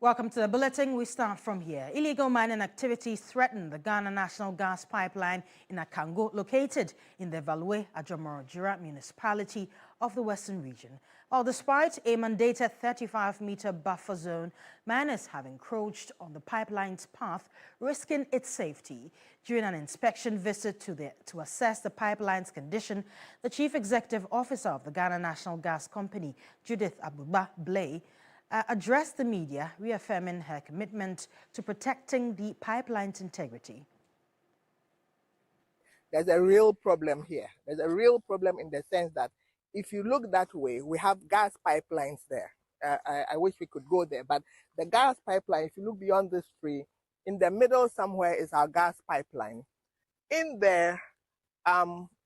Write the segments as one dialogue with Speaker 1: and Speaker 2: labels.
Speaker 1: Welcome to the bulletin. We start from here. Illegal mining activities threaten the Ghana National Gas Pipeline in Akango, located in the Value Ajamorojira municipality of the Western region. While despite a mandated 35-meter buffer zone, miners have encroached on the pipeline's path, risking its safety. During an inspection visit to assess the pipeline's condition, the Chief Executive Officer of the Ghana National Gas Company, Judith Abuba Blay, addressed the media, reaffirming her commitment to protecting the pipeline's integrity.
Speaker 2: There's a real problem here. There's a real problem in the sense that if you look that way, we have gas pipelines there. I wish we could go there, but the gas pipeline, if you look beyond this tree, in the middle somewhere is our gas pipeline. In there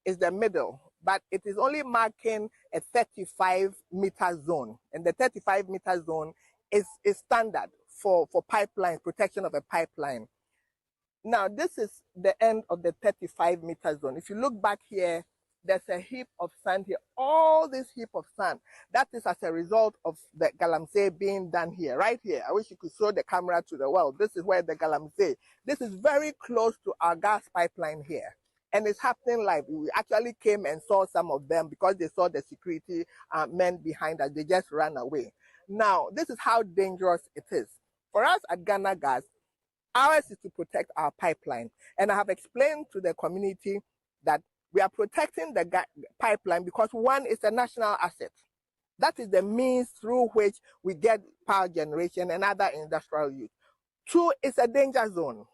Speaker 2: is the middle, but it is only marking a 35-meter zone. And the 35-meter zone is standard for pipeline, protection of a pipeline. Now, this is the end of the 35-meter zone. If you look back here, there's a heap of sand here. All this heap of sand, that is as a result of the galamsey being done here, right here. I wish you could show the camera to the world. This is where the galamsey. This is very close to our gas pipeline here. And it's happening live. We actually came and saw some of them because they saw the security men behind us. They just ran away. Now, this is how dangerous it is. For us at Ghana Gas, ours is to protect our pipeline. And I have explained to the community that we are protecting the pipeline because one is a national asset. That is the means through which we get power generation and other industrial use. Two, it's a danger zone.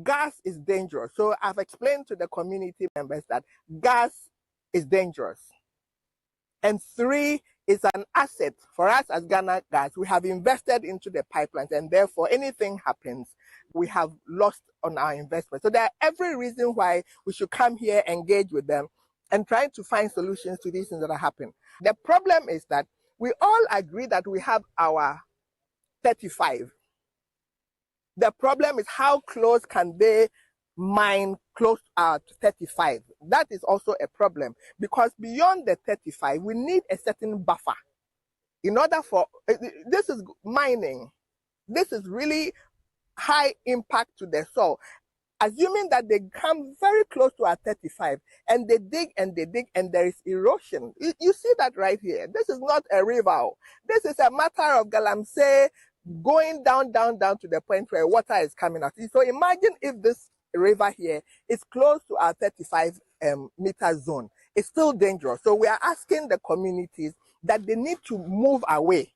Speaker 2: Gas is dangerous. So I've explained to the community members that gas is dangerous. And three, is an asset for us as Ghana Gas. We have invested into the pipelines, and therefore anything happens, we have lost on our investment. So there are every reason why we should come here, engage with them, and try to find solutions to these things that are happening. The problem is that we all agree that we have our 35. The problem is how close can they mine close to 35. That is also a problem because beyond the 35, we need a certain buffer. In order for, this is mining. This is really high impact to the soil. Assuming that they come very close to our 35 and they dig and there is erosion. You see that right here. This is not a river. This is a matter of galamsey going down to the point where water is coming out. So imagine if this river here is close to our 35-meter zone. It's still dangerous. So we are asking the communities that they need to move away,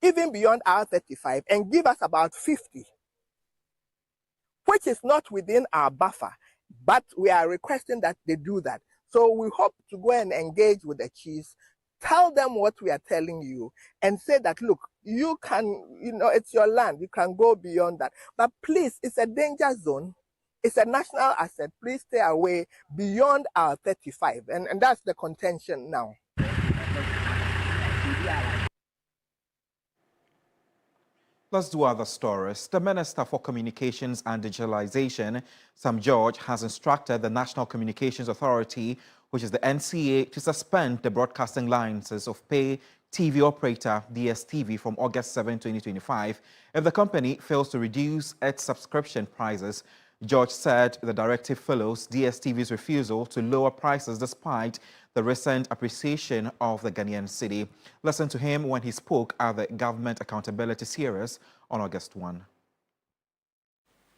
Speaker 2: even beyond our 35, and give us about 50, which is not within our buffer, but we are requesting that they do that. So we hope to go and engage with the chiefs, tell them what we are telling you, and say that, look, you can, it's your land, you can go beyond that. But please, it's a danger zone. It's a national asset. Please stay away beyond our 35. And that's the contention now.
Speaker 3: Let's do other stories. The Minister for Communications and Digitalization, Sam George, has instructed the National Communications Authority, which is the NCA, to suspend the broadcasting licenses of pay TV operator DSTV from August 7, 2025, if the company fails to reduce its subscription prices. George said the directive follows DSTV's refusal to lower prices despite the recent appreciation of the Ghanaian cedi. Listen to him when he spoke at the Government Accountability Series on August 1.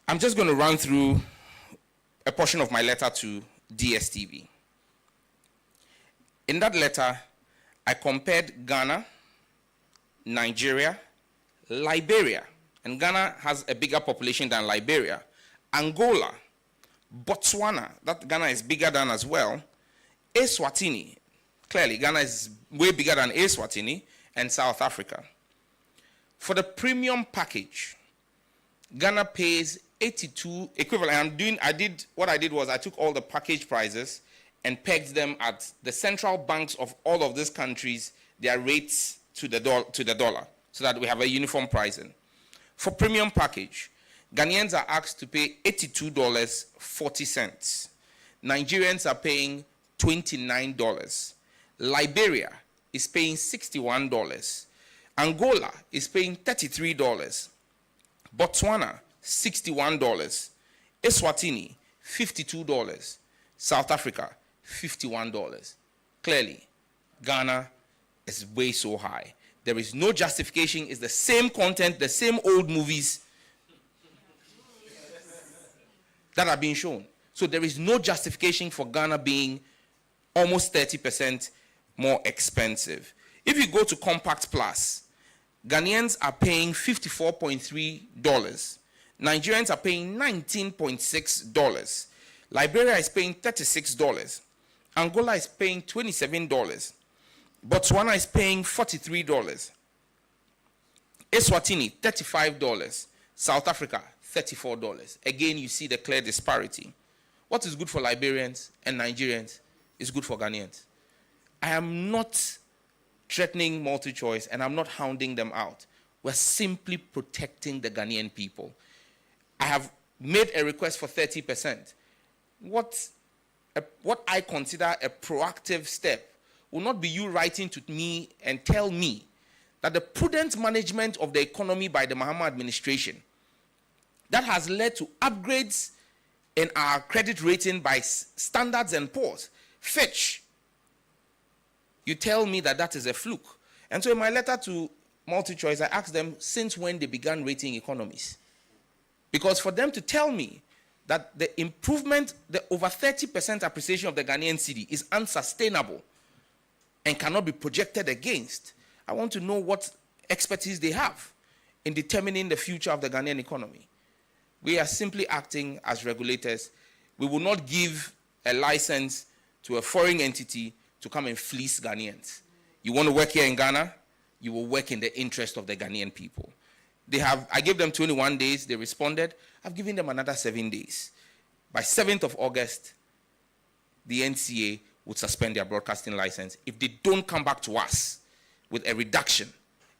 Speaker 4: I'm just going to run through a portion of my letter to DSTV. In that letter, I compared Ghana, Nigeria, Liberia, and Ghana has a bigger population than Liberia, Angola, Botswana, that Ghana is bigger than as well, Eswatini, clearly Ghana is way bigger than Eswatini, and South Africa. For the premium package, Ghana pays 82 equivalent. What I did was I took all the package prices and pegged them at the central banks of all of these countries, their rates to the dollar, so that we have a uniform pricing. For premium package, Ghanaians are asked to pay $82.40. Nigerians are paying $29. Liberia is paying $61. Angola is paying $33. Botswana, $61. Eswatini, $52. South Africa, $51. Clearly, Ghana is way so high. There is no justification. It's the same content, the same old movies that are being shown. So there is no justification for Ghana being almost 30% more expensive. If you go to Compact Plus, Ghanaians are paying $54.3. Nigerians are paying $19.6. Liberia is paying $36. Angola is paying $27. Botswana is paying $43. Eswatini, $35. South Africa, $34. Again, you see the clear disparity. What is good for Liberians and Nigerians is good for Ghanaians. I am not threatening multi-choice and I'm not hounding them out. We're simply protecting the Ghanaian people. I have made a request for 30%. What I consider a proactive step will not be you writing to me and tell me that the prudent management of the economy by the Mahama administration that has led to upgrades in our credit rating by Standards and Poor's, Fitch, you tell me that that is a fluke. And so in my letter to MultiChoice, I asked them since when they began rating economies. Because for them to tell me that the improvement, the over 30% appreciation of the Ghanaian cedi is unsustainable and cannot be projected against, I want to know what expertise they have in determining the future of the Ghanaian economy. We are simply acting as regulators. We will not give a license to a foreign entity to come and fleece Ghanaians. You want to work here in Ghana, you will work in the interest of the Ghanaian people. I gave them 21 days, they responded. I've given them another 7 days. By 7th of August, the NCA would suspend their broadcasting license if they don't come back to us with a reduction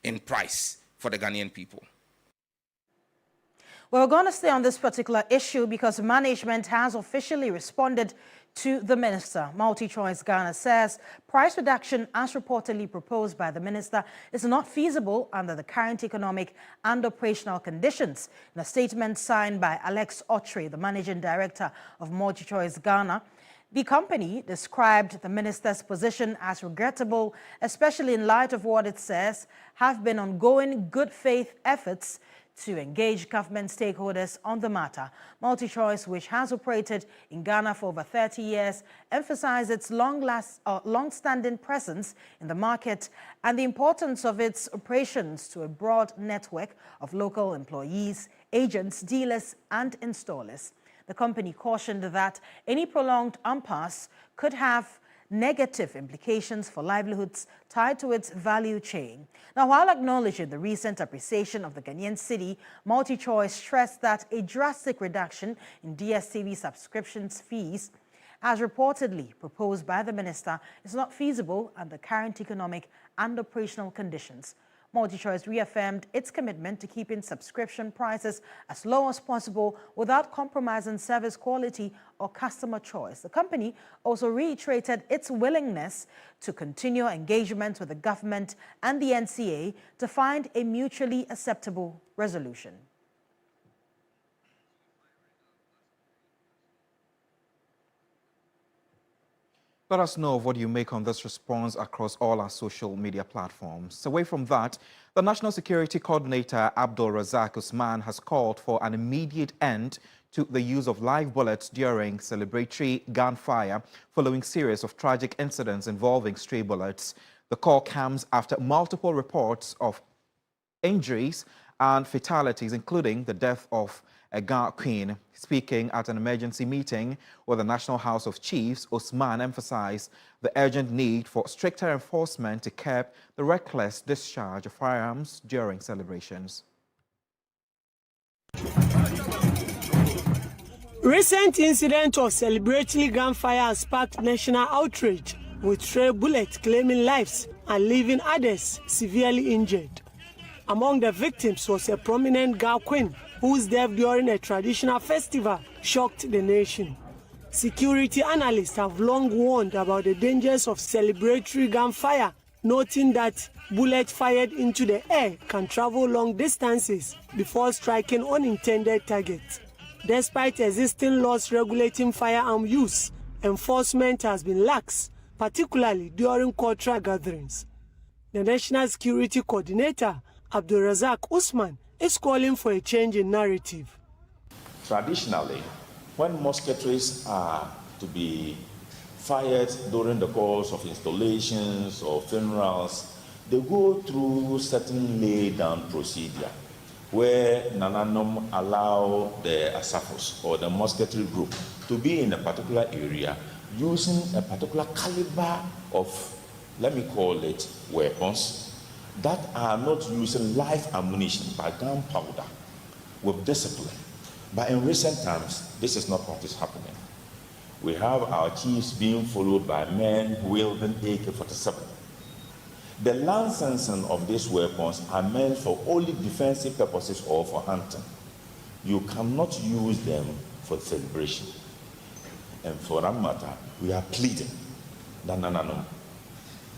Speaker 4: in price for the Ghanaian people.
Speaker 1: We're going to stay on this particular issue because management has officially responded to the minister. MultiChoice Ghana says price reduction as reportedly proposed by the minister is not feasible under the current economic and operational conditions. In a statement signed by Alex Otri, the managing director of MultiChoice Ghana, the company described the minister's position as regrettable, especially in light of what it says have been ongoing good faith efforts to engage government stakeholders on the matter. MultiChoice, which has operated in Ghana for over 30 years, emphasized its long-standing presence in the market and the importance of its operations to a broad network of local employees, agents, dealers, and installers. The company cautioned that any prolonged impasse could have negative implications for livelihoods tied to its value chain. Now, while acknowledging the recent appreciation of the Ghanaian cedi, MultiChoice stressed that a drastic reduction in DSTV subscriptions fees, as reportedly proposed by the minister, is not feasible under current economic and operational conditions. MultiChoice reaffirmed its commitment to keeping subscription prices as low as possible without compromising service quality or customer choice. The company also reiterated its willingness to continue engagement with the government and the NCA to find a mutually acceptable resolution.
Speaker 3: Let us know what you make on this response across all our social media platforms. Away from that, the National Security Coordinator Abdul Razak Usman has called for an immediate end to the use of live bullets during celebratory gunfire following series of tragic incidents involving stray bullets. The call comes after multiple reports of injuries and fatalities, including the death of a Ghana queen. Speaking at an emergency meeting with the National House of Chiefs, Usman emphasized the urgent need for stricter enforcement to curb the reckless discharge of firearms during celebrations.
Speaker 5: Recent incident of celebratory gunfire has sparked national outrage, with stray bullets claiming lives and leaving others severely injured. Among the victims was a prominent Ghana queen whose death during a traditional festival shocked the nation. Security analysts have long warned about the dangers of celebratory gunfire, noting that bullets fired into the air can travel long distances before striking unintended targets. Despite existing laws regulating firearm use, enforcement has been lax, particularly during cultural gatherings. The National Security Coordinator, Abdulrazak Usman, is calling for a change in narrative.
Speaker 6: Traditionally, when musketaries are to be fired during the course of installations or funerals, they go through certain laid-down procedure where Nananom allow the Asafos or the musketry group to be in a particular area using a particular caliber of, let me call it, weapons that are not using live ammunition but gunpowder with discipline. But in recent times, this is not what is happening. We have our chiefs being followed by men wielding AK-47. The licensing of these weapons are meant for only defensive purposes or for hunting. You cannot use them for celebration. And for that matter, we are pleading that no.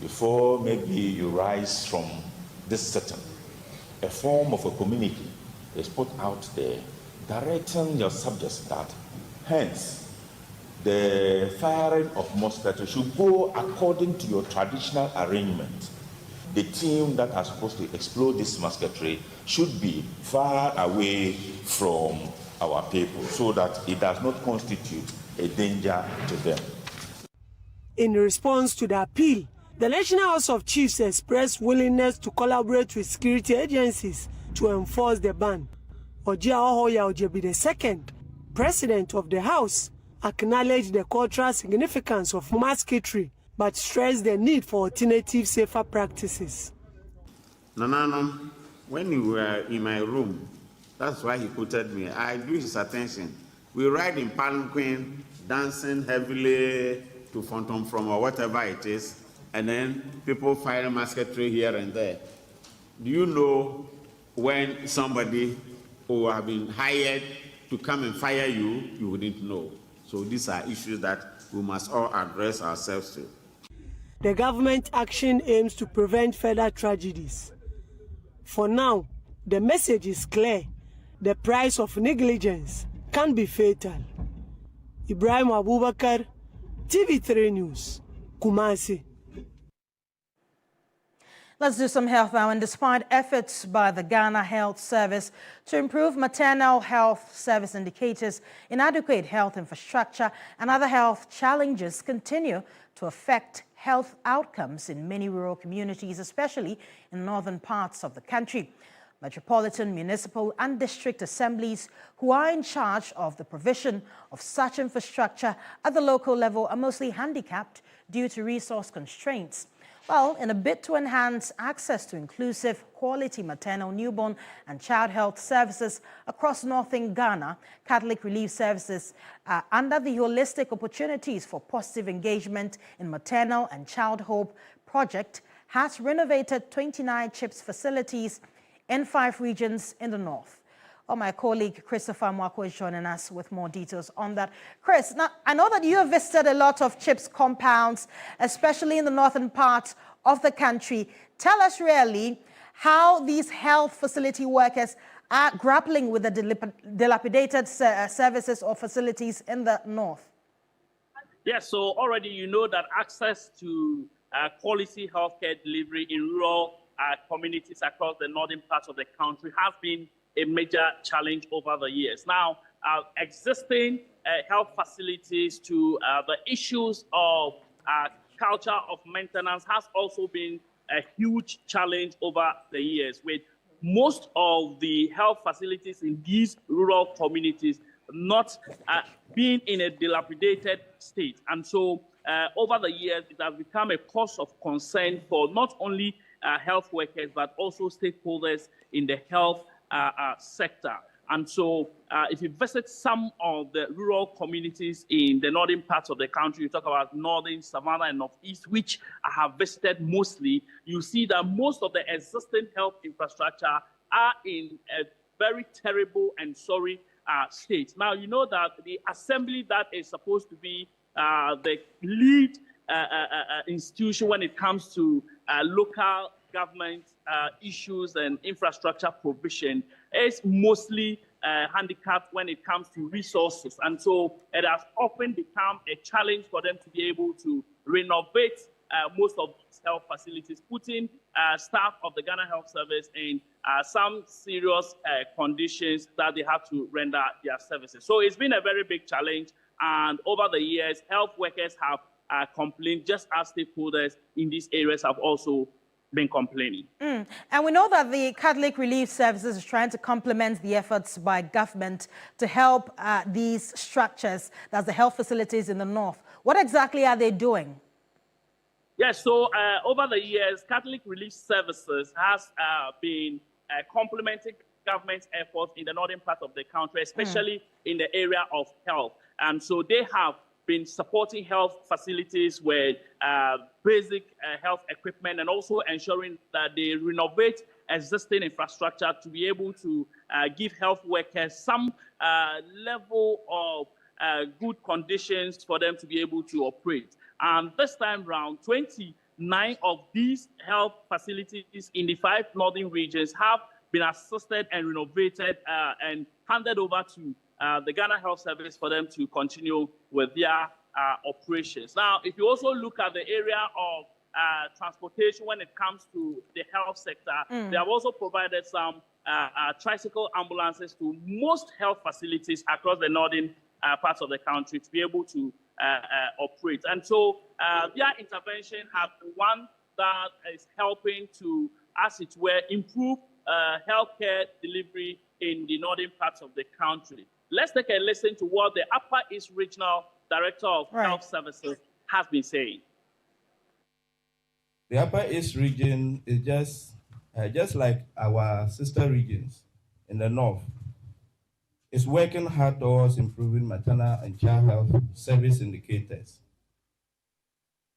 Speaker 6: Before maybe you rise from this setting, a form of a community is put out there directing your subjects that hence the firing of musketry should go according to your traditional arrangement. The team that are supposed to explode this musketry should be far away from our people so that it does not constitute a danger to them.
Speaker 5: In response to the appeal, the National House of Chiefs expressed willingness to collaborate with security agencies to enforce the ban. Ojia Ohoya Ojebi II, President of the House, acknowledged the cultural significance of musketry but stressed the need for alternative, safer practices.
Speaker 7: Nananum, when you were in my room, that's why he quoted me. I drew his attention. We ride in palanquin, dancing heavily to Phantom from or whatever it is, and then people fire musketry here and there. Do you know when somebody who have been hired to come and fire you, you wouldn't know. So these are issues that we must all address ourselves to.
Speaker 5: The government action aims to prevent further tragedies. For now, the message is clear. The price of negligence can be fatal. Ibrahim Abubakar, TV3 News, Kumasi.
Speaker 1: Let's do some health now. And despite efforts by the Ghana Health Service to improve maternal health service indicators, inadequate health infrastructure and other health challenges continue to affect health outcomes in many rural communities, especially in northern parts of the country. Metropolitan, municipal and district assemblies who are in charge of the provision of such infrastructure at the local level are mostly handicapped due to resource constraints. Well, in a bid to enhance access to inclusive, quality maternal, newborn and child health services across northern Ghana, Catholic Relief Services, under the Holistic Opportunities for Positive Engagement in Maternal and Child Hope project, has renovated 29 CHIPS facilities in 5 regions in the north. Well, my colleague Christopher Mwako is joining us with more details on that. Chris, now I know that you have visited a lot of CHIPS compounds, especially in the northern part of the country. Tell us really how these health facility workers are grappling with the dilapidated services or facilities in the north.
Speaker 8: Yes, so already you know that access to quality healthcare delivery in rural communities across the northern parts of the country has been a major challenge over the years. Now, existing health facilities to the issues of culture of maintenance has also been a huge challenge over the years, with most of the health facilities in these rural communities not being in a dilapidated state. And so over the years, it has become a cause of concern for not only health workers, but also stakeholders in the health sector. And so if you visit some of the rural communities in the northern parts of the country, you talk about northern, Savannah, and northeast, which I have visited mostly, you see that most of the existing health infrastructure are in a very terrible and sorry state. Now, you know that the assembly that is supposed to be the lead institution when it comes to local government issues and infrastructure provision is mostly handicapped when it comes to resources. And so it has often become a challenge for them to be able to renovate most of these health facilities, putting staff of the Ghana Health Service in some serious conditions that they have to render their services. So it's been a very big challenge. And over the years, health workers have complained, just as stakeholders in these areas have also been complaining.
Speaker 1: And we know that the Catholic Relief Services is trying to complement the efforts by government to help these structures, that's the health facilities in the north. What exactly are they doing?
Speaker 8: Yes, so over the years, Catholic Relief Services has been complementing government's efforts in the northern part of the country, especially in the area of health. And so they have been supporting health facilities with basic health equipment and also ensuring that they renovate existing infrastructure to be able to give health workers some level of good conditions for them to be able to operate. And this time round, 29 of these health facilities in the 5 northern regions have been assisted and renovated and handed over to the Ghana Health Service for them to continue with their operations. Now, if you also look at the area of transportation when it comes to the health sector, they have also provided some tricycle ambulances to most health facilities across the northern parts of the country to be able to operate. And so their intervention has been one that is helping to, as it were, improve healthcare delivery in the northern parts of the country. Let's take a listen to what the Upper East Regional Director of Health Services has been saying.
Speaker 9: The Upper East region is just like our sister regions in the north. It's working hard towards improving maternal and child health service indicators.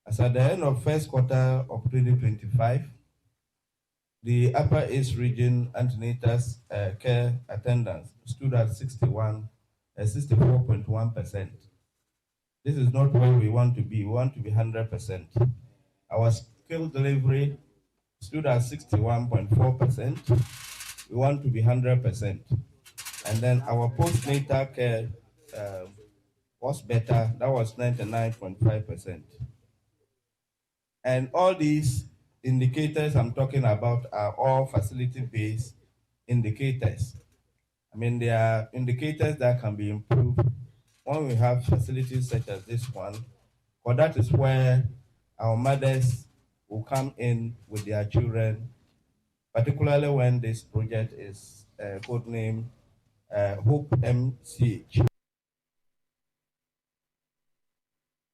Speaker 9: As at the end of first quarter of 2025, the Upper East region antenatal care attendance stood at 64.1%. This is not where we want to be. We want to be 100%. Our skill delivery stood at 61.4%. We want to be 100%. And then our postnatal care was better. That was 99.5%. And all these indicators I'm talking about are all facility-based indicators. I mean, they are indicators that can be improved when we have facilities such as this one, for that is where our mothers will come in with their children, particularly when this project is codenamed Hope MCH.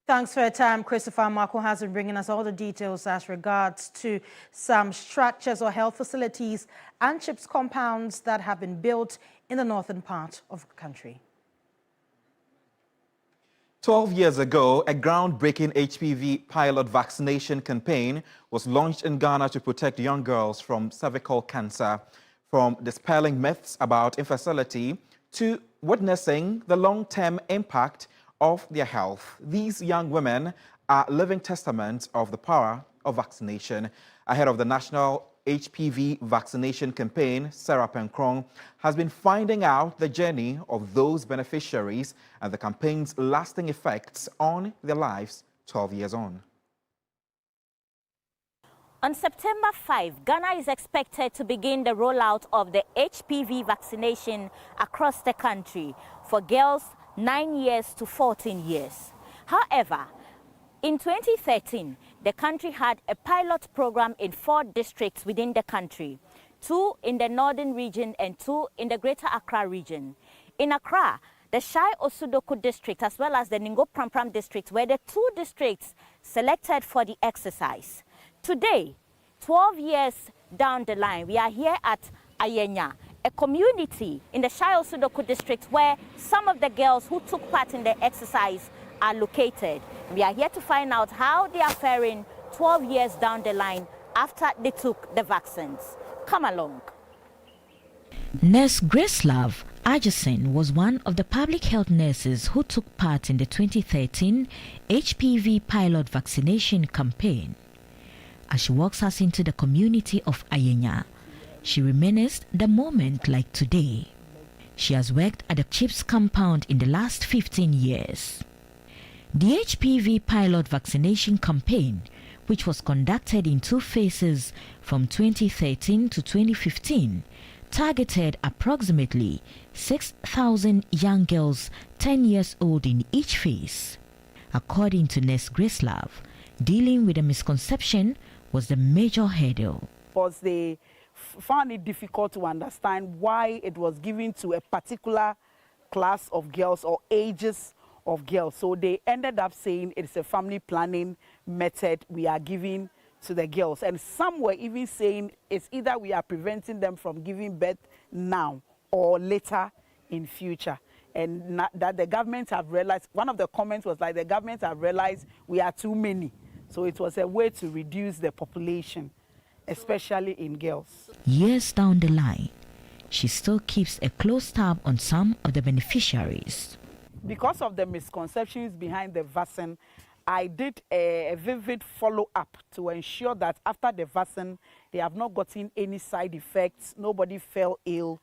Speaker 1: Thanks for your time. Christopher Marco has been bringing us all the details as regards to some structures or health facilities and CHIPS compounds that have been built in the northern part of the country.
Speaker 3: 12 years ago, a groundbreaking HPV pilot vaccination campaign was launched in Ghana to protect young girls from cervical cancer. From dispelling myths about infertility to witnessing the long-term impact of their health, these young women are living testaments of the power of vaccination. Ahead of the national HPV vaccination campaign, Sarah Penkrong has been finding out the journey of those beneficiaries and the campaign's lasting effects on their lives 12 years on.
Speaker 10: On September 5, Ghana is expected to begin the rollout of the HPV vaccination across the country for girls 9 years to 14 years. However, in 2013, the country had a pilot program in 4 districts within the country, 2 in the northern region and 2 in the Greater Accra region. In Accra, the Shai Osudoku district as well as the Ningo Prampram district were the 2 districts selected for the exercise. Today, 12 years down the line, we are here at Ayenya, a community in the Shai Osudoku district where some of the girls who took part in the exercise are located. We are here to find out how they are faring 12 years down the line after they took the vaccines. Come along.
Speaker 11: Nurse Grace Love Ajasin was one of the public health nurses who took part in the 2013 HPV pilot vaccination campaign. As she walks us into the community of Ayenya, she reminisced the moment like today. She has worked at the CHIPS compound in the last 15 years. The HPV pilot vaccination campaign, which was conducted in 2 phases from 2013 to 2015, targeted approximately 6,000 young girls 10 years old in each phase. According to Nurse Gracelove, dealing with a misconception was the major hurdle.
Speaker 12: Because they found it difficult to understand why it was given to a particular class of girls or ages of girls. So they ended up saying it's a family planning method we are giving to the girls. And some were even saying it's either we are preventing them from giving birth now or later in future. And that the government have realized, one of the comments was like the government have realized we are too many. So it was a way to reduce the population, especially in girls.
Speaker 11: Years down the line, she still keeps a close tab on some of the beneficiaries.
Speaker 12: Because of the misconceptions behind the vaccine, I did a vivid follow-up to ensure that after the vaccine, they have not gotten any side effects, nobody fell ill,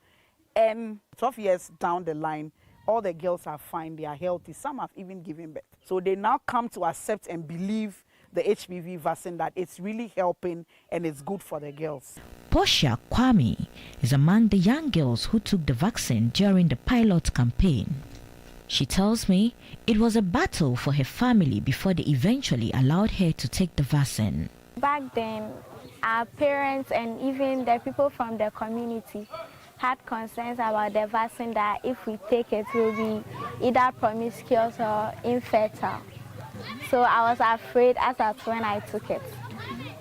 Speaker 12: and 12 years down the line, all the girls are fine, they are healthy, some have even given birth. So they now come to accept and believe the HPV vaccine, that it's really helping and it's good for the girls.
Speaker 11: Portia Kwame is among the young girls who took the vaccine during the pilot campaign. She tells me it was a battle for her family before they eventually allowed her to take the vaccine.
Speaker 13: Back then, our parents and even the people from the community had concerns about the vaccine, that if we take it, we'll be either promiscuous or infertile. So I was afraid as at when I took it.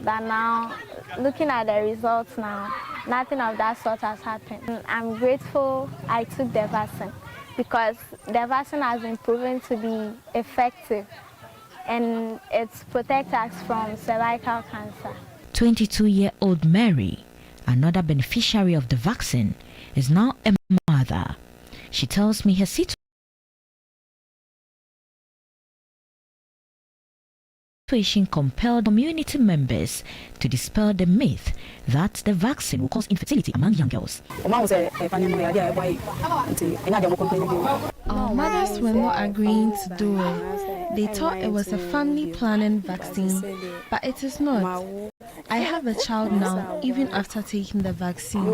Speaker 13: But now, looking at the results now, nothing of that sort has happened. I'm grateful I took the vaccine, because the vaccine has been proven to be effective and it protects us from cervical cancer.
Speaker 11: 22-year-old Mary, another beneficiary of the vaccine, is now a mother. She tells me her situation compelled community members to dispel the myth that the vaccine will cause infertility among young girls.
Speaker 14: Our mothers were not agreeing to do it. They thought it was a family planning vaccine, but it is not. I have a child now, even after taking the vaccine.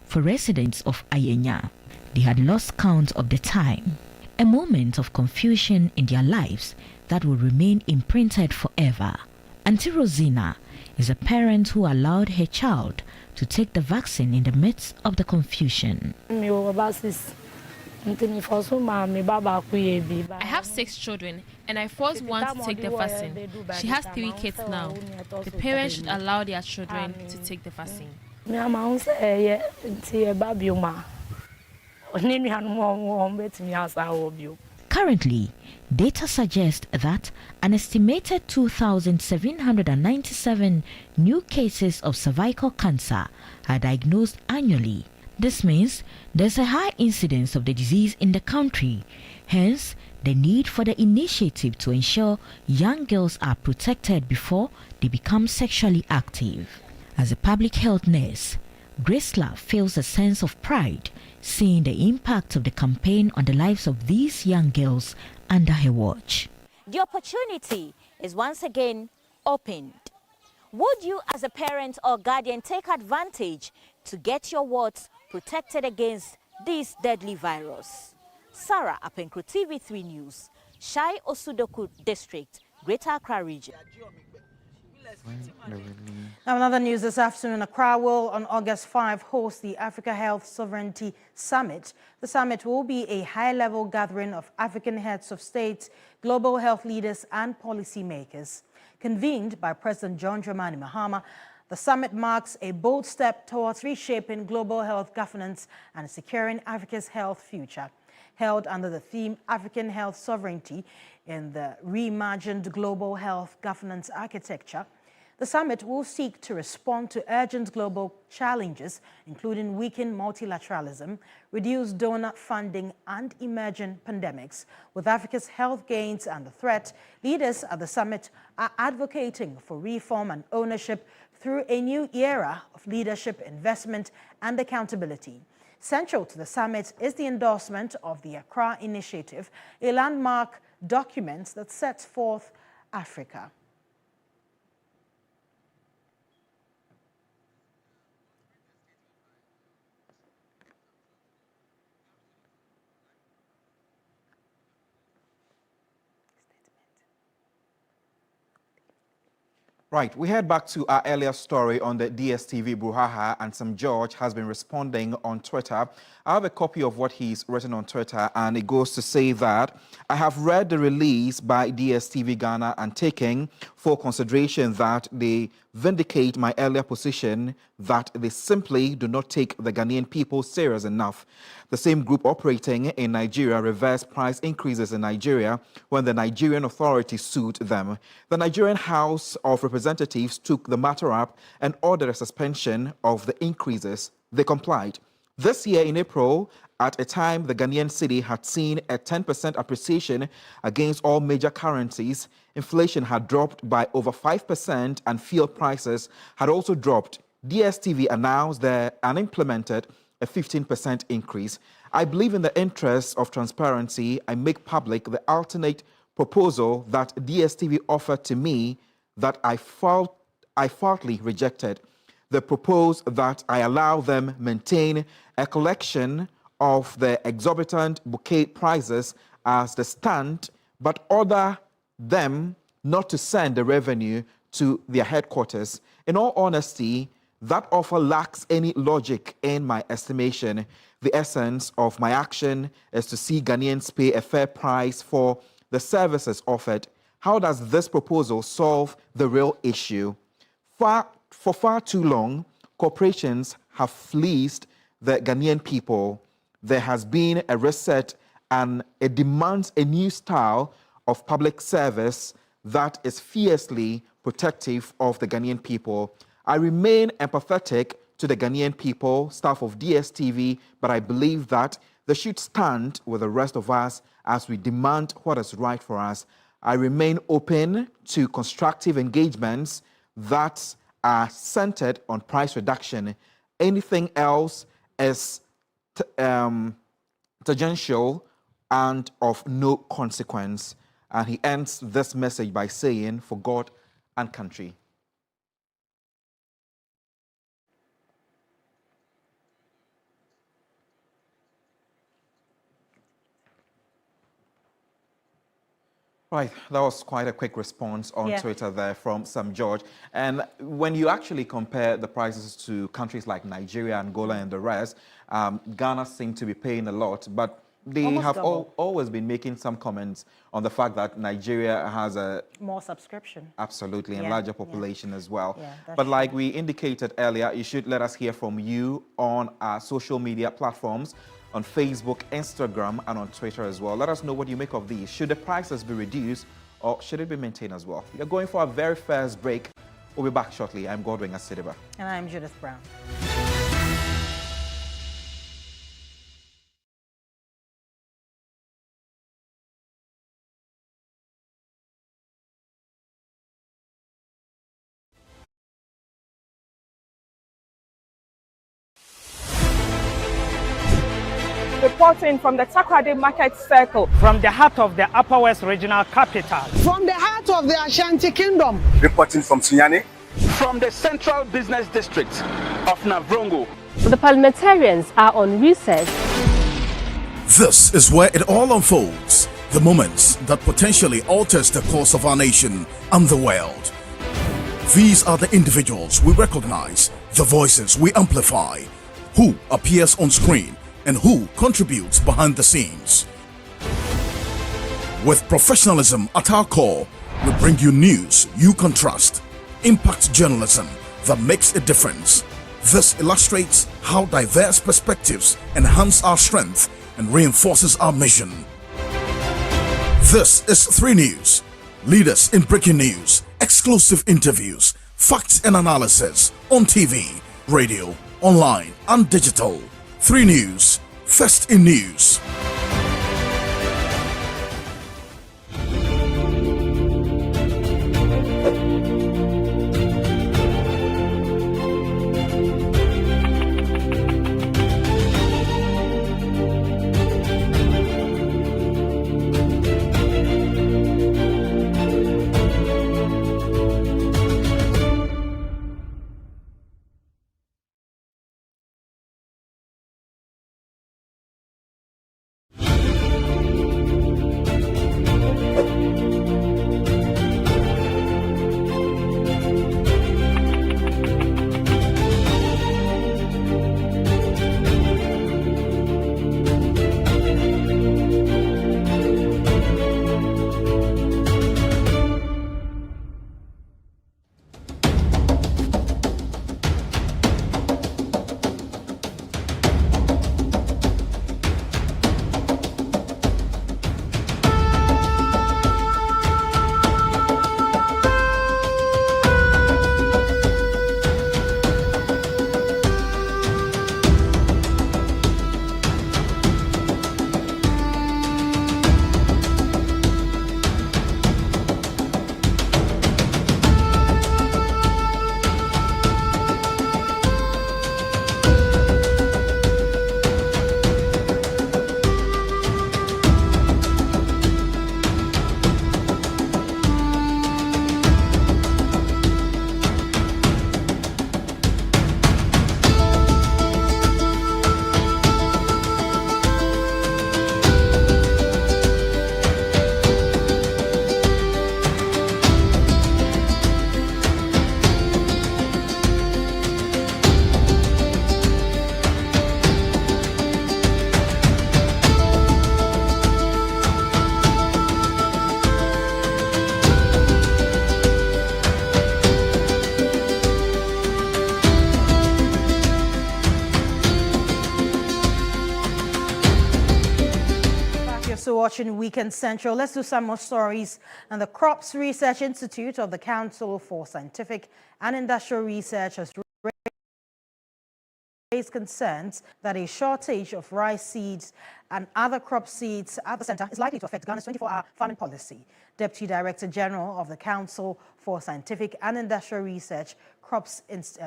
Speaker 11: For residents of Ayenya, they had lost count of the time. A moment of confusion in their lives that will remain imprinted forever. Auntie Rosina is a parent who allowed her child to take the vaccine in the midst of the confusion.
Speaker 15: I have 6 children and I forced one to take the vaccine. She has 3 kids now. The parents should allow their children to take the vaccine.
Speaker 11: Currently, data suggest that an estimated 2,797 new cases of cervical cancer are diagnosed annually. This means there's a high incidence of the disease in the country, hence the need for the initiative to ensure young girls are protected before they become sexually active. As a public health nurse, Gracelove feels a sense of pride seeing the impact of the campaign on the lives of these young girls under her watch.
Speaker 10: The opportunity is once again opened. Would you as a parent or guardian take advantage to get your wards protected against this deadly virus? Sarah Apenkro, TV3 News, Shai Osudoku District, Greater Accra Region.
Speaker 1: Now, another news this afternoon, Accra will on August 5 host the Africa Health Sovereignty Summit. The summit will be a high-level gathering of African heads of state, global health leaders and policymakers. Convened by President John Dramani Mahama, the summit marks a bold step towards reshaping global health governance and securing Africa's health future. Held under the theme African Health Sovereignty in the reimagined global health governance architecture, The summit will seek to respond to urgent global challenges, including weakened multilateralism, reduced donor funding, and emerging pandemics. With Africa's health gains and the threat, leaders at the summit are advocating for reform and ownership through a new era of leadership, investment, and accountability. Central to the summit is the endorsement of the Accra Initiative, a landmark document that sets forth Africa.
Speaker 3: Right, we head back to our earlier story on the DSTV brouhaha, and Sam George has been responding on Twitter. I have a copy of what he's written on Twitter, and it goes to say that I have read the release by DSTV Ghana and taking for consideration that they vindicate my earlier position that they simply do not take the Ghanaian people serious enough. The same group operating in Nigeria reversed price increases in Nigeria when the Nigerian authorities sued them. The Nigerian House of Representatives took the matter up and ordered a suspension of the increases. They complied. This year in April, at a time the Ghanaian cedi had seen a 10% appreciation against all major currencies, inflation had dropped by over 5% and fuel prices had also dropped. DSTV announced and implemented a 15% increase. I believe in the interest of transparency, I make public the alternate proposal that DSTV offered to me that I faultily rejected. They propose that I allow them maintain a collection of the exorbitant bouquet prices as they stand, but order them not to send the revenue to their headquarters. In all honesty, that offer lacks any logic in my estimation. The essence of my action is to see Ghanaians pay a fair price for the services offered. How does this proposal solve the real issue? For far too long, corporations have fleeced the Ghanaian people. There has been a reset and it demands a new style of public service that is fiercely protective of the Ghanaian people. I remain empathetic to the Ghanaian people, staff of DSTV, but I believe that they should stand with the rest of us as we demand what is right for us. I remain open to constructive engagements that are centered on price reduction. Anything else is tangential and of no consequence. And he ends this message by saying, for God and country. Right, that was quite a quick response on Twitter there from Sam George. And when you actually compare the prices to countries like Nigeria, Angola, and the rest, Ghana seem to be paying a lot, but they have always been making some comments on the fact that Nigeria has a
Speaker 1: more subscription.
Speaker 3: Absolutely, and larger population as well. But like we indicated earlier, you should let us hear from you on our social media platforms, on Facebook, Instagram, and on Twitter as well. Let us know what you make of these. Should the prices be reduced or should it be maintained as well? We are going for our very first break. We'll be back shortly. I'm Godwin Asidiba.
Speaker 1: And I'm Judith Brown.
Speaker 16: Reporting from the Takoradi Market Circle, from the heart of the Upper West Regional Capital,
Speaker 17: from the heart of the Ashanti Kingdom,
Speaker 18: reporting from Sunyani,
Speaker 19: from the Central Business District of Navrongo.
Speaker 20: The parliamentarians are on recess.
Speaker 21: This is where it all unfolds, the moments that potentially alters the course of our nation and the world. These are the individuals we recognize, the voices we amplify, who appears on screen and who contributes behind the scenes. With professionalism at our core, we bring you news you can trust, impact journalism that makes a difference. This illustrates how diverse perspectives enhance our strength and reinforces our mission. This is 3 News. Leaders in breaking news, exclusive interviews, Facts and analysis on TV, radio, online, and digital. 3 News, first in news.
Speaker 1: Watching Weekend Central. Let's do some more stories. And the Crops Research Institute of the Council for Scientific and Industrial Research has raised concerns that a shortage of rice seeds and other crop seeds at the center is likely to affect Ghana's 24-hour farming policy. Deputy Director General of the Council for Scientific and Industrial Research, Crops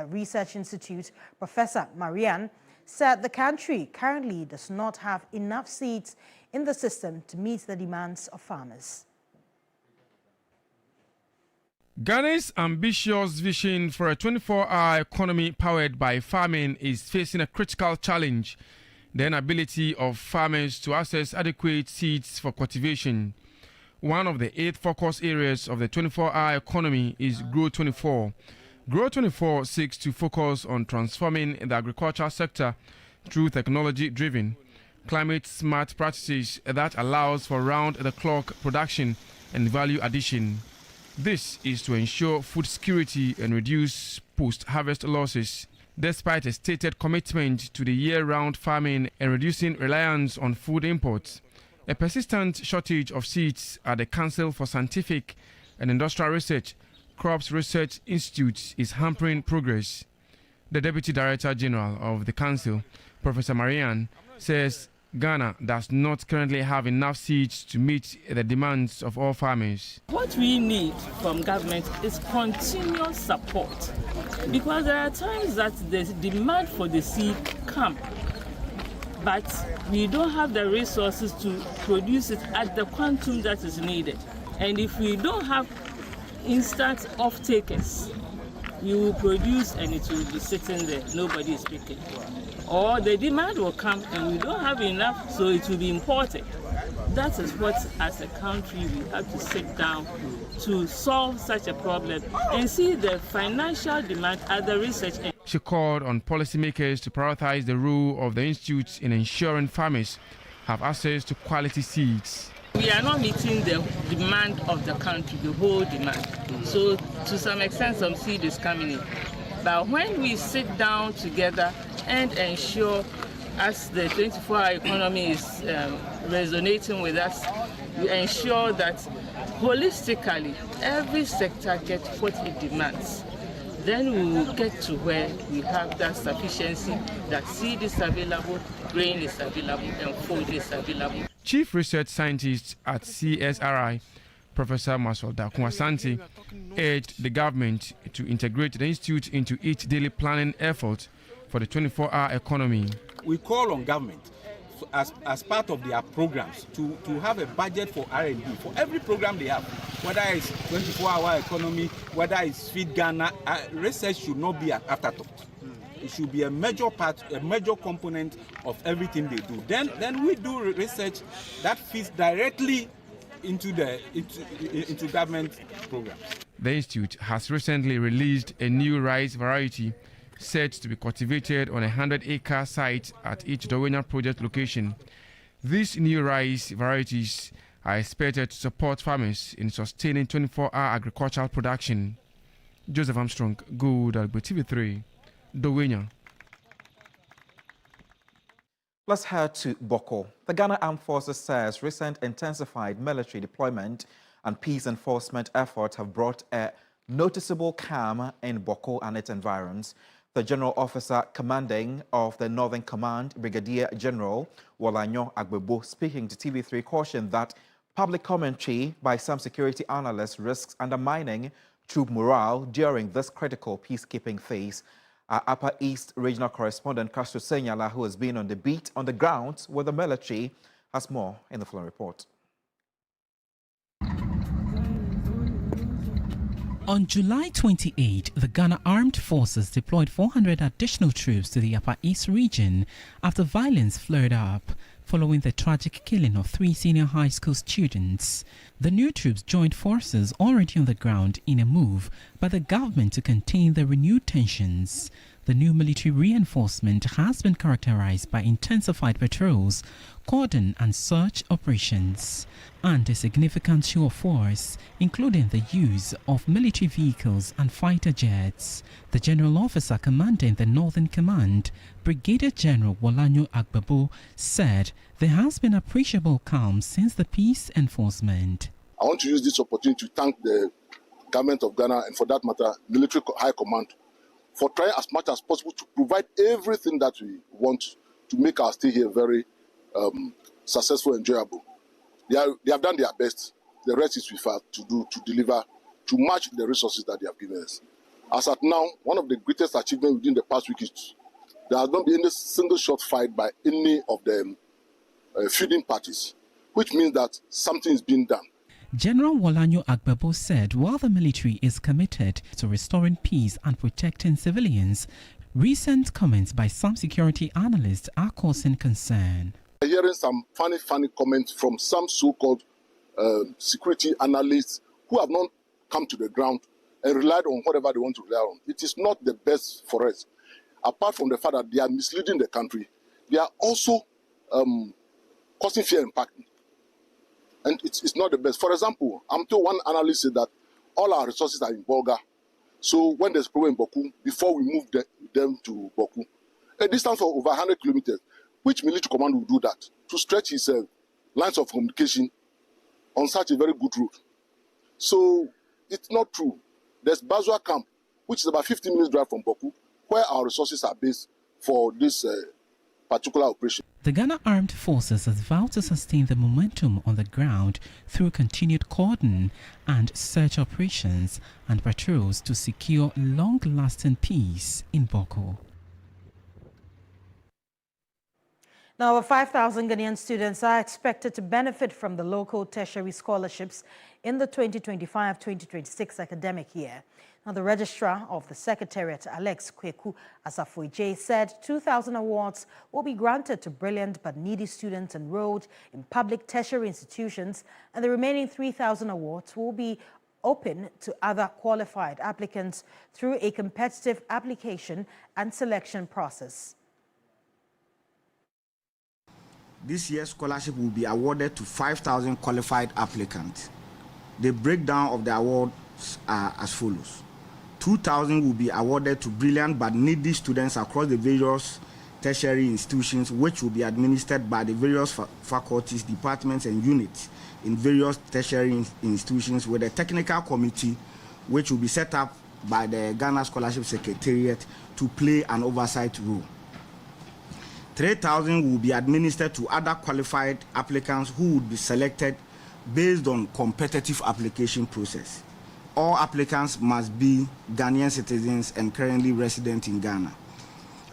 Speaker 1: Research Institute, Professor Marianne, said the country currently does not have enough seeds in the system to meet the demands of farmers.
Speaker 18: Ghana's ambitious vision for a 24-hour economy powered by farming is facing a critical challenge: the inability of farmers to access adequate seeds for cultivation. One of the 8 focus areas of the 24-hour economy is Grow 24. Grow 24 seeks to focus on transforming the agricultural sector through technology-driven, climate-smart practices that allows for round-the-clock production and value addition. This is to ensure food security and reduce post-harvest losses. Despite a stated commitment to the year-round farming and reducing reliance on food imports, a persistent shortage of seeds at the Council for Scientific and Industrial Research, Crops Research Institute, is hampering progress. The Deputy Director General of the Council, Professor Marianne, says Ghana does not currently have enough seeds to meet the demands of all farmers.
Speaker 22: What we need from government is continuous support, because there are times that the demand for the seed comes, but we don't have the resources to produce it at the quantum that is needed. And if we don't have instant off-takers, we will produce and it will be sitting there, nobody is picking. Or the demand will come and we don't have enough, so it will be imported. That is what, as a country, we have to sit down to solve such a problem and see the financial demand at the research end.
Speaker 18: She called on policymakers to prioritize the role of the institute in ensuring farmers have access to quality seeds.
Speaker 22: We are not meeting the demand of the country, the whole demand. So to some extent, some seed is coming in. But when we sit down together and ensure, as the 24-hour economy is resonating with us, we ensure that holistically every sector gets what it demands. then we will get to where we have that sufficiency, that seed is available, grain is available, and food is available.
Speaker 18: Chief Research Scientist at CSRI, Professor Masolda Asante, urged the government to integrate the institute into its daily planning effort for the 24-hour economy.
Speaker 2: We call on government as part of their programs to have a budget for R&D for every program they have, whether it's 24-hour economy, whether it's Feed Ghana. Research should not be an afterthought. It should be a major part, a major component of everything they do. Then we do research that fits directly into government programs.
Speaker 18: The institute has recently released a new rice variety said to be cultivated on a 100-acre site at each Dawenya project location. These new rice varieties are expected to support farmers in sustaining 24-hour agricultural production. Joseph Armstrong, Good Albo TV3, Dawenya.
Speaker 3: Let's head to Bawku. The Ghana Armed Forces says recent intensified military deployment and peace enforcement efforts have brought a noticeable calm in Bawku and its environs. The General Officer Commanding of the Northern Command, Brigadier General Wolanyo Agbebo, speaking to TV3, cautioned that public commentary by some security analysts risks undermining troop morale during this critical peacekeeping phase. Our Upper East Regional Correspondent Castro Senyala, who has been on the beat on the ground with the military, has more in the following report.
Speaker 4: On July 28, the Ghana Armed Forces deployed 400 additional troops to the Upper East region after violence flared up following the tragic killing of 3 senior high school students. The new troops joined forces already on the ground in a move by the government to contain the renewed tensions. The new military reinforcement has been characterized by intensified patrols, cordon and search operations, and a significant show of force, including the use of military vehicles and fighter jets. The General Officer commanding the Northern Command, Brigadier General Wolanyo Agbebo, said there has been appreciable calm since the peace enforcement.
Speaker 23: I want to use this opportunity to thank the government of Ghana and, for that matter, military high command for trying as much as possible to provide everything that we want to make our stay here very successful and enjoyable. They have done their best. The rest is with us to deliver, to match the resources that they have given us. As at now, one of the greatest achievements within the past week is there has not been any single shot fired by any of the feuding parties, which means that something is being done.
Speaker 4: General Wolanyo Agbebo said while the military is committed to restoring peace and protecting civilians, recent comments by some security analysts are causing concern.
Speaker 23: I'm hearing some funny comments from some so-called security analysts who have not come to the ground and relied on whatever they want to rely on. It is not the best for us. Apart from the fact that they are misleading the country, they are also causing fear and panic. And it's not the best. For example, I'm told one analyst said that all our resources are in Bolga. So when there's a problem in Bawku, before we move them to Bawku, a distance of over 100 kilometers, which military command will do that? To stretch his lines of communication on such a very good route. So it's not true. There's Bazua camp, which is about 15 minutes drive from Bawku, where our resources are based for this particular operation.
Speaker 4: The Ghana Armed Forces has vowed to sustain the momentum on the ground through continued cordon and search operations and patrols to secure long-lasting peace in Bawku.
Speaker 1: Now, over 5,000 Ghanaian students are expected to benefit from the local tertiary scholarships in the 2025-2026 academic year. Now, the registrar of the Secretariat, Alex Kweku Asafoije, said 2,000 awards will be granted to brilliant but needy students enrolled in public tertiary institutions, and the remaining 3,000 awards will be open to other qualified applicants through a competitive application and selection process.
Speaker 24: This year's scholarship will be awarded to 5,000 qualified applicants. The breakdown of the awards are as follows. 2,000 will be awarded to brilliant but needy students across the various tertiary institutions, which will be administered by the various faculties, departments, and units in various tertiary institutions with a technical committee, which will be set up by the Ghana Scholarship Secretariat to play an oversight role. 3,000 will be administered to other qualified applicants who would be selected based on competitive application process. All applicants must be Ghanaian citizens and currently resident in Ghana.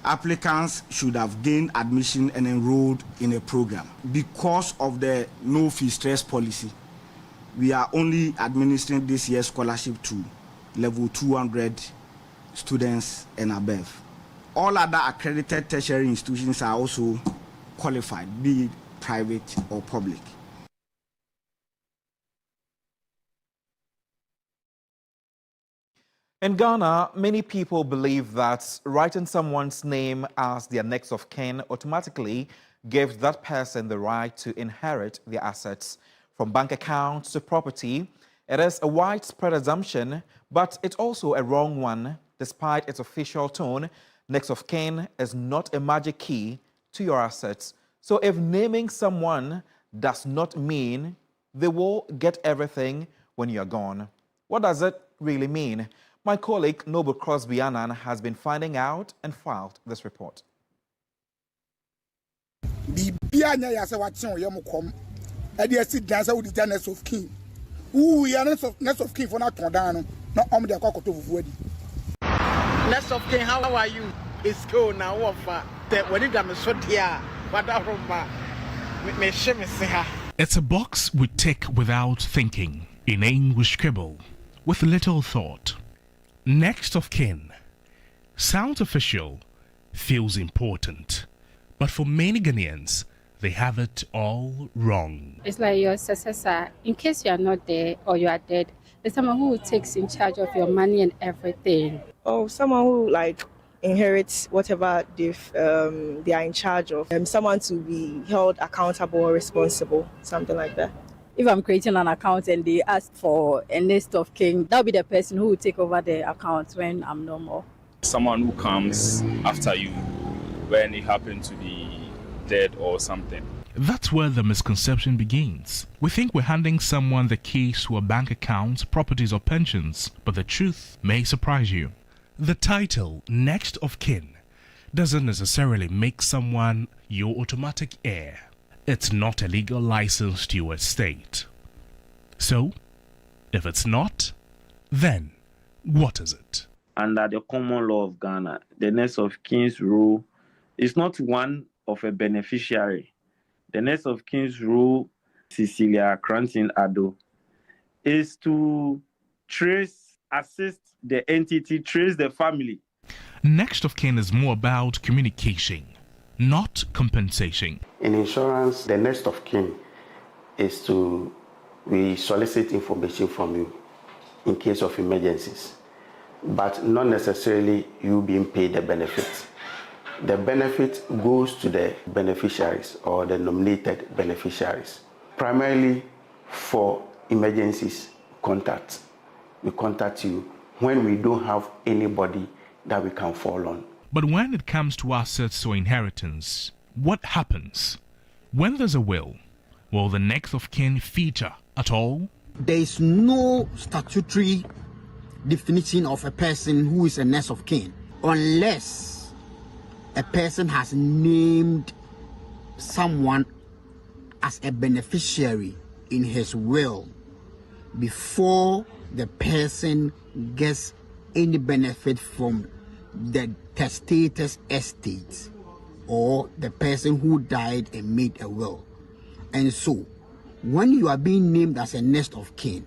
Speaker 24: Applicants should have gained admission and enrolled in a program. Because of the no fee stress policy, we are only administering this year's scholarship to level 200 students and above. All other accredited tertiary institutions are also qualified, be it private or public.
Speaker 3: In Ghana, many people believe that writing someone's name as their next of kin automatically gives that person the right to inherit their assets. From bank accounts to property, it is a widespread assumption, but it's also a wrong one. Despite its official tone, next of kin is not a magic key to your assets. So if naming someone does not mean they will get everything when you're gone, what does it really mean? My colleague Noble Crosby Annan has been finding out and filed this report.
Speaker 5: Next of kin, how are you? It's cool now. When you got so dear,
Speaker 6: it's a box we tick without thinking, a name we scribble with little thought. Next of kin sounds official, feels important, but for many Ghanaians, they have it all wrong.
Speaker 7: It's like your successor. In case you are not there or you are dead, there's someone who takes in charge of your money and everything.
Speaker 8: Oh, someone who inherits whatever they are in charge of. Someone to be held accountable or responsible, something like that.
Speaker 7: If I'm creating an account and they ask for a next of kin, that'll be the person who will take over the account when I'm no more.
Speaker 25: Someone who comes after you when you happen to be dead or something.
Speaker 6: That's where the misconception begins. We think we're handing someone the keys to a bank account, properties or pensions, but the truth may surprise you. The title, next of kin, doesn't necessarily make someone your automatic heir. It's not a legal license to your estate. So, if it's not, then what is it?
Speaker 26: Under the common law of Ghana, the next of kin's rule is not one of a beneficiary. The next of kin's rule, Cecilia Cranton Ado, is to assist the entity, trace the family.
Speaker 6: Next of kin is more about communication, not compensation.
Speaker 27: In insurance, the next of kin is we solicit information from you in case of emergencies, but not necessarily you being paid the benefit. The benefit goes to the beneficiaries or the nominated beneficiaries, primarily for emergencies contact. We contact you when we don't have anybody that we can fall on.
Speaker 6: But when it comes to assets or inheritance, what happens? When there's a will the next of kin feature at all?
Speaker 28: There is no statutory definition of a person who is a next of kin unless a person has named someone as a beneficiary in his will before the person gets any benefit from the testator's estate or the person who died and made a will. And so, when you are being named as a next of kin,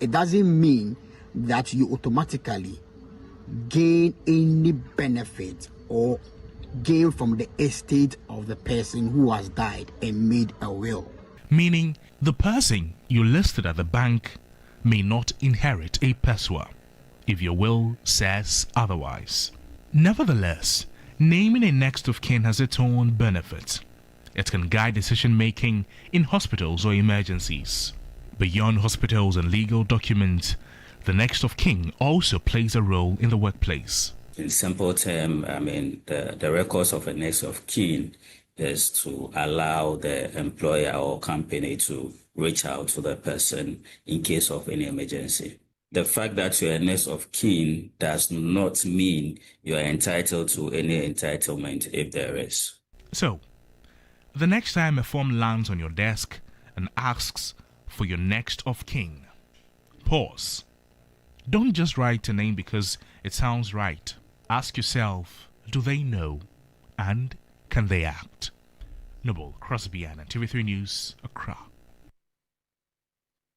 Speaker 28: it doesn't mean that you automatically gain any benefit or gain from the estate of the person who has died and made a will.
Speaker 6: Meaning, the person you listed at the bank may not inherit a peswa if your will says otherwise. Nevertheless, naming a next of kin has its own benefits. It can guide decision-making in hospitals or emergencies. Beyond hospitals and legal documents, the next of kin also plays a role in the workplace.
Speaker 29: In simple terms, the records of a next of kin is to allow the employer or company to reach out to the person in case of any emergency. The fact that you're a next of kin does not mean you are entitled to any entitlement if there is.
Speaker 6: So, the next time a form lands on your desk and asks for your next of kin, pause. Don't just write a name because it sounds right. Ask yourself, do they know and can they act? Noble Crosbyannan, TV3 News, Accra.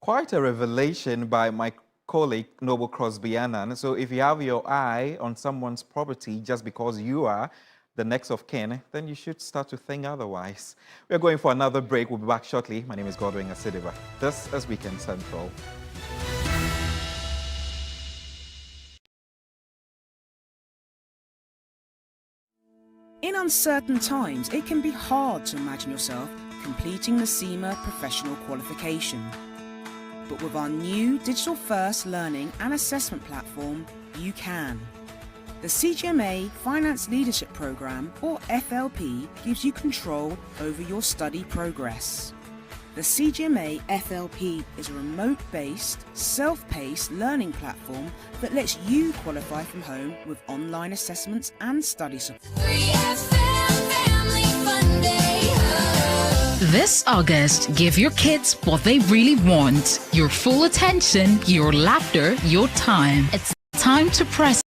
Speaker 3: Quite a revelation by my colleague Noble Crosbyannan. So if you have your eye on someone's property just because you are the next of kin, then you should start to think otherwise. We're going for another break. We'll be back shortly. My name is Godwin Asidiva. This is Weekend Central.
Speaker 9: In uncertain times, it can be hard to imagine yourself completing the CIMA professional qualification. But with our new digital-first learning and assessment platform, you can. The CGMA Finance Leadership Programme, or FLP, gives you control over your study progress. The CGMA FLP is a remote-based, self-paced learning platform that lets you qualify from home with online assessments and study support.
Speaker 10: This August, give your kids what they really want. Your full attention, your laughter, your time. It's time to press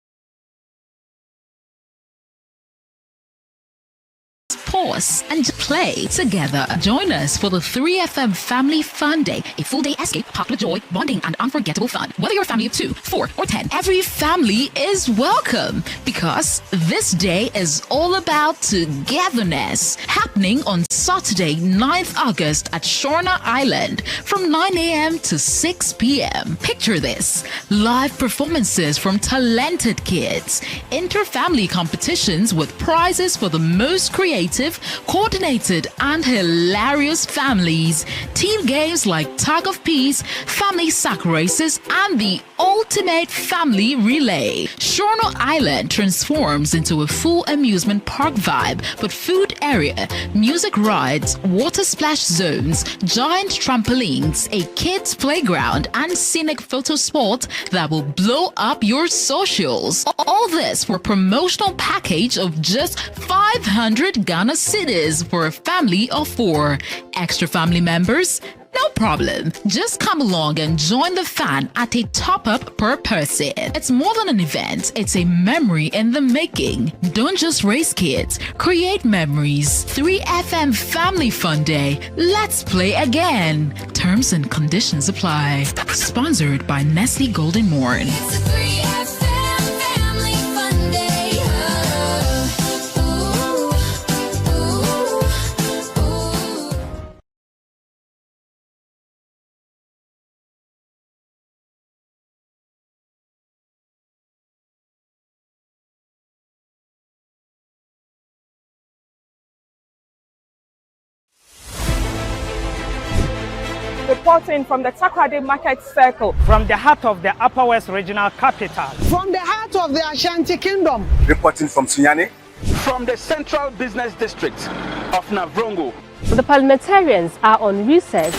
Speaker 10: pause and play together. Join us for the 3FM Family Fun Day, a full day escape, popular joy, bonding, and unforgettable fun. Whether you're a family of 2, 4, or 10, every family is welcome because this day is all about togetherness. Happening on Saturday, 9th August at Shorna Island from 9 a.m. to 6 p.m. Picture this: live performances from talented kids, inter-family competitions with prizes for the most creative, coordinated, and hilarious families, team games like tug of peace, family sack races, and the ultimate family relay. Shorno Island transforms into a full amusement park vibe with food area, music rides, water splash zones, giant trampolines, a kids playground, and scenic photo spot that will blow up your socials. All this for a promotional package of just 500 Ghana cedis for a family of 4. Extra family members? No problem. Just come along and join the fun at a top-up per person. It's more than an event. It's a memory in the making. Don't just raise kids. Create memories. 3FM Family Fun Day. Let's play again. Terms and conditions apply. Sponsored by Nestle Golden Morn.
Speaker 11: Reporting from the Takoradi Market Circle, from the heart of the Upper West Regional Capital,
Speaker 12: from the heart of the Ashanti Kingdom.
Speaker 19: Reporting from Sunyani, from the Central Business District of Navrongo.
Speaker 20: The parliamentarians are on recess.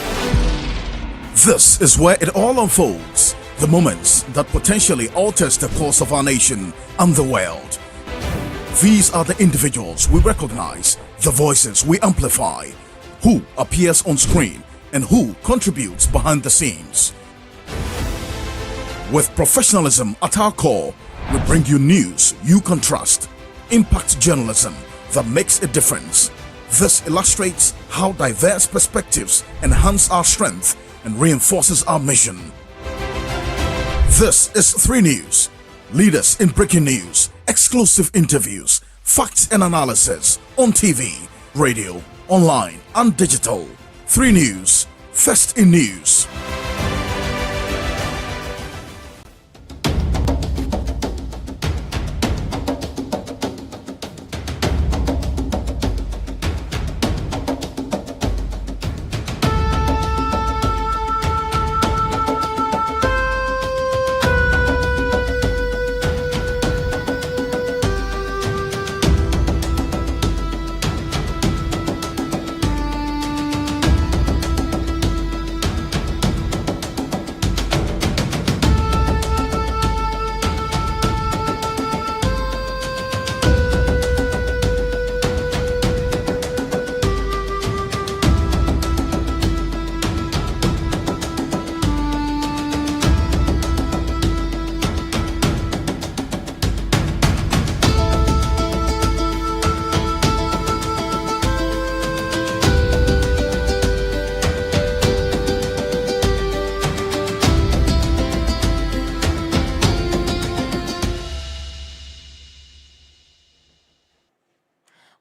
Speaker 21: This is where it all unfolds. The moments that potentially alters the course of our nation and the world. These are the individuals we recognize, the voices we amplify, who appears on screen and who contributes behind the scenes. With professionalism at our core, we bring you news you can trust, impact journalism that makes a difference. This illustrates how diverse perspectives enhance our strength and reinforces our mission. This is 3 News, leaders in breaking news, exclusive interviews, facts and analysis on TV, radio, online and digital. 3 News, first in news.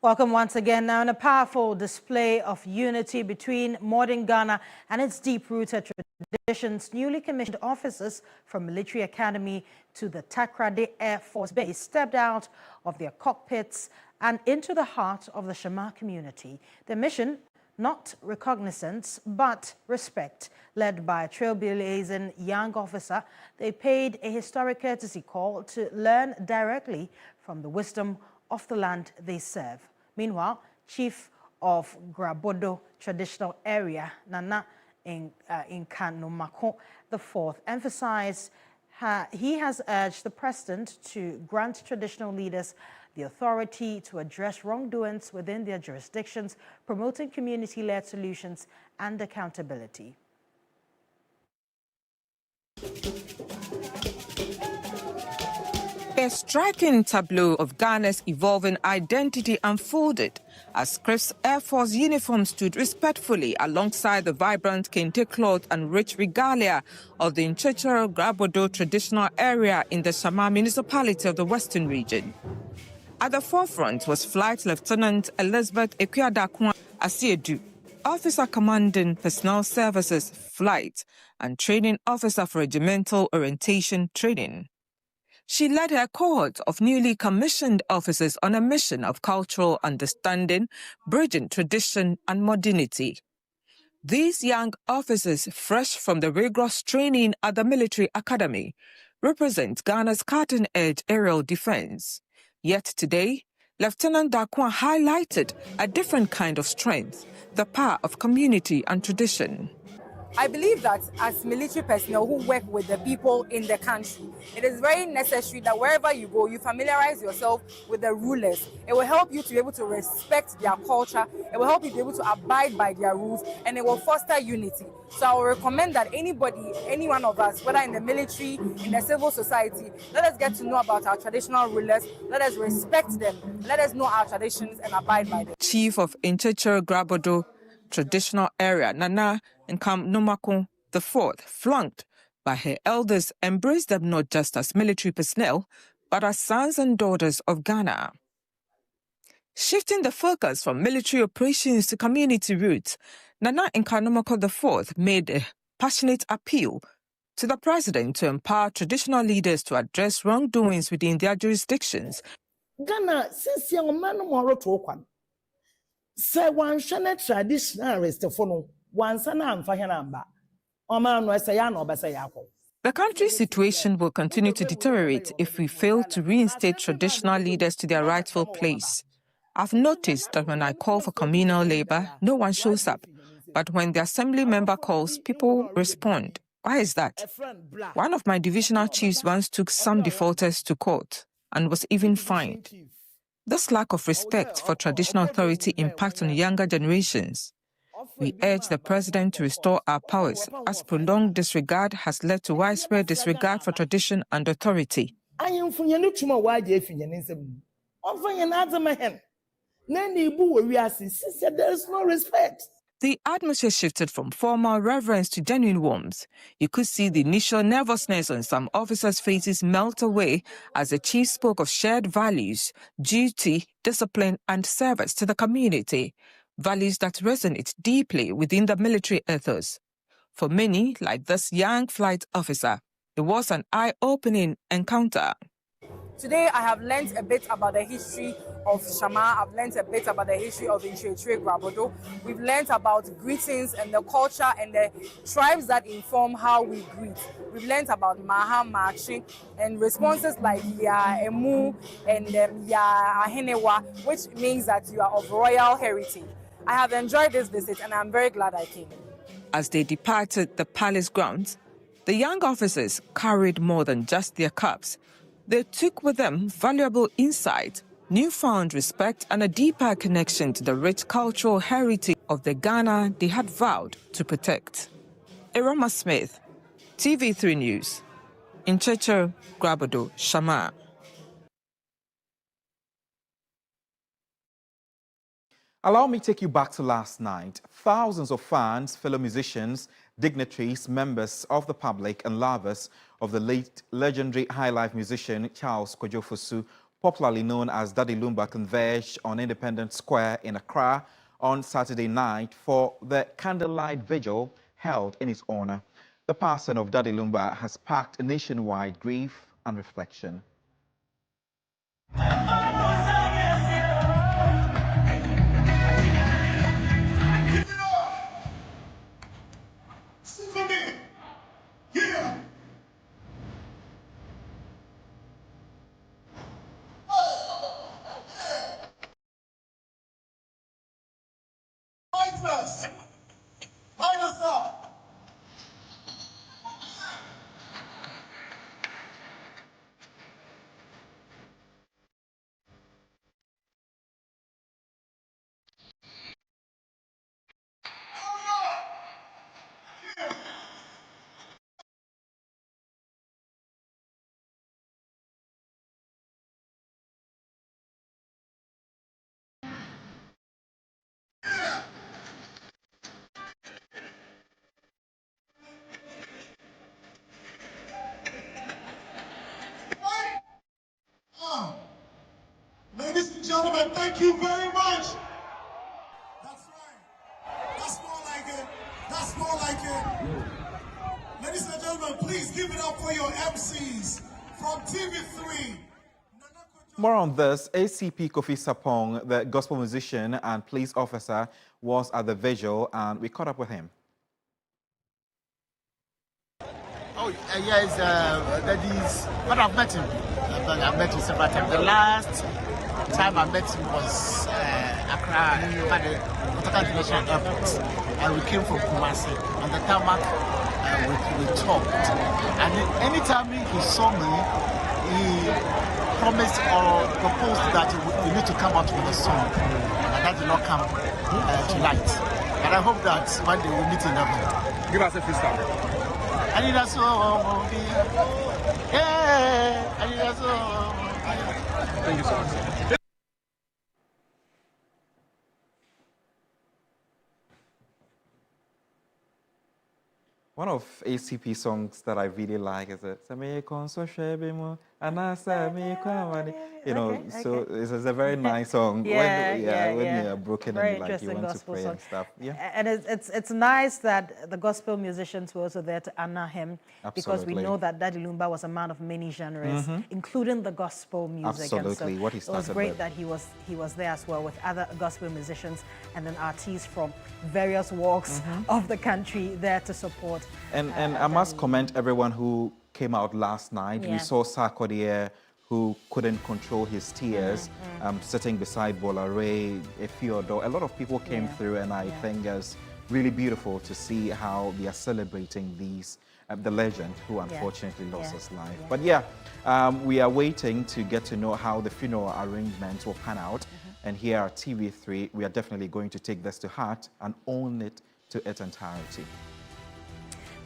Speaker 1: Welcome once again. Now, in a powerful display of unity between modern Ghana and its deep-rooted traditions, newly commissioned officers from Military Academy to the Takrade Air Force Base stepped out of their cockpits and into the heart of the Shama community. Their mission, not recognizance, but respect. Led by a trailblazing young officer, they paid a historic courtesy call to learn directly from the wisdom of the land they serve. Meanwhile, Chief of Grabodo Traditional Area, Nana Nkanomako IV, emphasized he has urged the President to grant traditional leaders the authority to address wrongdoings within their jurisdictions, promoting community-led solutions and accountability.
Speaker 2: A striking tableau of Ghana's evolving identity unfolded as Crips Air Force uniforms stood respectfully alongside the vibrant kente cloth and rich regalia of the Grabodo traditional area in the Shama municipality of the Western region. At the forefront was Flight Lieutenant Elizabeth Ekuadakwa Asiedu, Officer Commanding Personnel Services Flight and Training Officer for Regimental Orientation Training. She led her cohort of newly commissioned officers on a mission of cultural understanding, bridging tradition and modernity. These young officers, fresh from the rigorous training at the Military Academy, represent Ghana's cutting-edge aerial defense. Yet today, Lieutenant Dakwa highlighted a different kind of strength, the power of community and tradition.
Speaker 13: I believe that as military personnel who work with the people in the country, it is very necessary that wherever you go, you familiarize yourself with the rulers. It will help you to be able to respect their culture, it will help you to be able to abide by their rules, and it will foster unity. So I will recommend that anybody, any one of us, whether in the military, in the civil society, let us get to know about our traditional rulers, let us respect them, let us know our traditions and abide by them.
Speaker 2: Chief of Grabodo Traditional Area, Nana Nkanomako IV, flanked by her elders, embraced them not just as military personnel, but as sons and daughters of Ghana. Shifting the focus from military operations to community roots, Nana Nkanomako IV made a passionate appeal to the President to empower traditional leaders to address wrongdoings within their jurisdictions.
Speaker 5: Ghana, since young man, more to one. Say one shana traditional rest for no one sana and fahanamba. Oman was a yan or basayako.
Speaker 2: The country's situation will continue to deteriorate if we fail to reinstate traditional leaders to their rightful place. I've noticed that when I call for communal labor, no one shows up. But when the assembly member calls, people respond. Why is that? One of my divisional chiefs once took some defaulters to court and was even fined. This lack of respect for traditional authority impacts on younger generations. We urge the President to restore our powers, as prolonged disregard has led to widespread disregard for tradition and authority.
Speaker 5: There is no respect.
Speaker 2: The atmosphere shifted from formal reverence to genuine warmth. You could see the initial nervousness on some officers' faces melt away as the chief spoke of shared values, duty, discipline, and service to the community, values that resonate deeply within the military ethos. For many, like this young flight officer, it was an eye-opening encounter.
Speaker 13: Today, I have learned a bit about the history of Shama. I've learned a bit about the history of Grabodo. We've learned about greetings and the culture and the tribes that inform how we greet. We've learned about Maha Machi and responses like Ya Emu and Ya Ahenewa, which means that you are of royal heritage. I have enjoyed this visit and I'm very glad I came.
Speaker 2: As they departed the palace grounds, the young officers carried more than just their caps. They took with them valuable insight, newfound respect, and a deeper connection to the rich cultural heritage of the Ghana they had vowed to protect. Irama Smith, TV3 News, Grabodo, Shama.
Speaker 3: Allow me to take you back to last night. Thousands of fans, fellow musicians, dignitaries, members of the public and lovers of the late legendary highlife musician Charles Kojo Fosu popularly known as Daddy Lumba, converged on Independence Square in Accra on Saturday night for the candlelight vigil held in his honor. The passing of Daddy Lumba has sparked nationwide grief and reflection.
Speaker 4: Ladies and gentlemen, thank you very much. That's right. That's more like it. That's more like it. Ladies and gentlemen, please give it up for your MCs from TV3.
Speaker 3: More on this, ACP Kofi Sapong, the gospel musician and police officer, was at the vigil, and we caught up with him.
Speaker 28: Oh, yes, that is, but I've met him. I've met him several times. The last time I met him was Accra at the International Airport. And we came from Kumasi. On the tarmac, we talked. And anytime he saw me, he promised or proposed that we need to come out with a song. And that did not come tonight. But I hope that one day we'll meet in heaven.
Speaker 14: Give us a freestyle.
Speaker 28: I need a song. Yeah, I need a song.
Speaker 14: Thank you so much.
Speaker 3: One of ACP songs that I really like is it. You know, so it's a very nice song. When you're broken
Speaker 1: very
Speaker 3: and like you want to pray
Speaker 1: song.
Speaker 3: and stuff. Yeah.
Speaker 1: And it's nice that the gospel musicians were also there to honor him.
Speaker 3: Absolutely.
Speaker 1: Because we know that Daddy Lumba was a man of many genres, including the gospel music.
Speaker 3: Absolutely,
Speaker 1: and so
Speaker 3: what he started
Speaker 1: it was great
Speaker 3: with.
Speaker 1: that he was there as well with other gospel musicians and then artists from various walks of the country there to support.
Speaker 3: And I must commend everyone who came out last night.
Speaker 1: Yeah.
Speaker 3: We saw Sarkodie, who couldn't control his tears, sitting beside Bolare, Efiodo. A lot of people came through, and I think it's really beautiful to see how they are celebrating these the legend who unfortunately lost his life. But we are waiting to get to know how the funeral arrangements will pan out. And here at TV3, we are definitely going to take this to heart and own it to its entirety.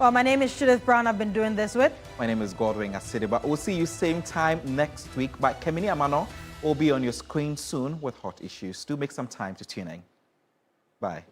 Speaker 1: Well, my name is Judith Brown. I've been doing this with.
Speaker 3: My name is Godwin Asidiba. We'll see you same time next week. But Kemini Amano will be on your screen soon with hot issues. Do make some time to tune in. Bye.